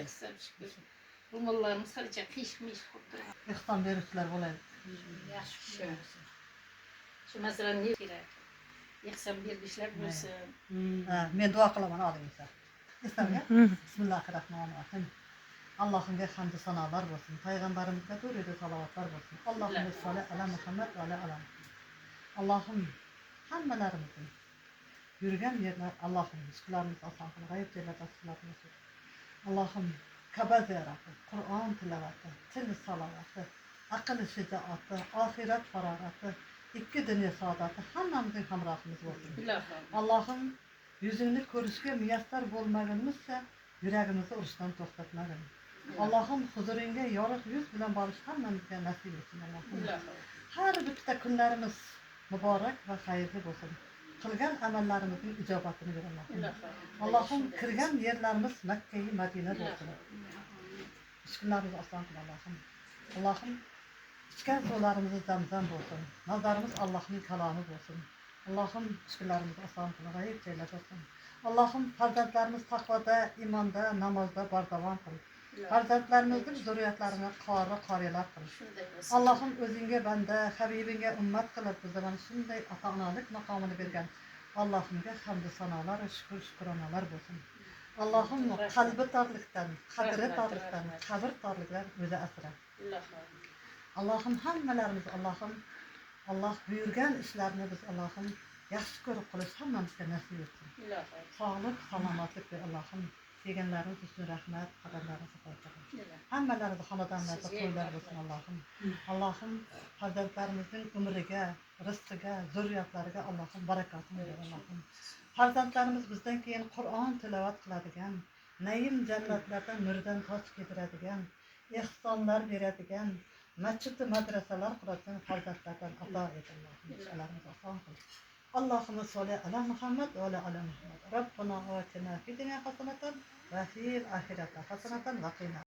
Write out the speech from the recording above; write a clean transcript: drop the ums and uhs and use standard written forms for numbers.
Kısa şükür. Rumallarımız harca pişmiş kurdu. İhsan verirler olaydı. Yaş şey. Şu mesela ne gerek? Yıksam bir işler bulsun. Men dua kılaman alayım sen. İstem ya. Bismillahirrahmanirrahim. Allah'ın hamdü sanalar olsun. Peygamberimize doğru salavatlar olsun. Allah'ın salli ala Muhammed ve ala ala. Allah'ım hammelerimizin yürüyen yerler Allah'ım rızklarımız asan kıl. Gayet yerler rızklarımız. Allah'ım Kabe ziyaratı, Kur'an tilavatı, til salavatı, akıl şecaatı, ahiret faragatı, iki dünya saadatı hammamızın hamrahımız olsun. Allah'ım yüzünü görüşke müyesser olmaganımızsa yüreğimizi oruçtan toxtatmagan. Allah'ım huzurunga yorug' yüz bilan borish hammamizga nasib etsin Allah'ım. Her bitta kunlarimiz mübarek ve hayırlı olsun. Kılgan amellarimizin icabatını ver Allah'ım. Allah'ım kırgan yerlerimiz Mekke'yi Medine olsun. İşkinlerimiz aslan kıl Allah'ım. Allah'ım içken sularımızı zemzem olsun. Nazarımız Allah'ın kelamı olsun. Allah'ım işkinlerimiz aslan kıl. Gayet ceylet olsun. Allah'ım farzatlarımız takvada, imanda, namazda bardavan kıl. Farzatlarımızın zürriyetlerine kariyeler kıl. Allah'ım özünge bende, Habibinge ümmet kılıp bu zaman şimdi ata-analık makamını vergen. Allah'ımga hamdü sanalar, şükranalar olsun. Allah'ım kalbi tarlıktan, kadri tarlıktan, kabir tarlıklar öze asra. Allah'ım hammelerimiz Allah'ım, Allah buyurgan işlerini biz Allah'ım yaxshi ko'rib qilish hammamizga nasib etsin. Sağlık, salomatlik ver Allah'ım. Deganlarimiz uchun rahmat, qadrlarimizni qo'yib. Hammalarimiz xonadonlarda to'ylar bo'lsin Allah'ım. Allah'ım farzandlarimizning umriga, rizqiga, zurriyotlariga Allah'ım barakatini ver Allah'ım. Farzandlarimiz bizdan keyin Qur'on tilovat qiladigan, nayim jannatlardan nurdan toch keltiradigan, ihsonlar beradigan, masjid madrasalar quradigan farzandlardan ato et Allah'ım. Ishlarimizni oson qil. Allahümme salli ala Muhammed ve ala Muhammed. Rabbena atina fid dunya hasenatan ve fil ahireti hasenatan ve qina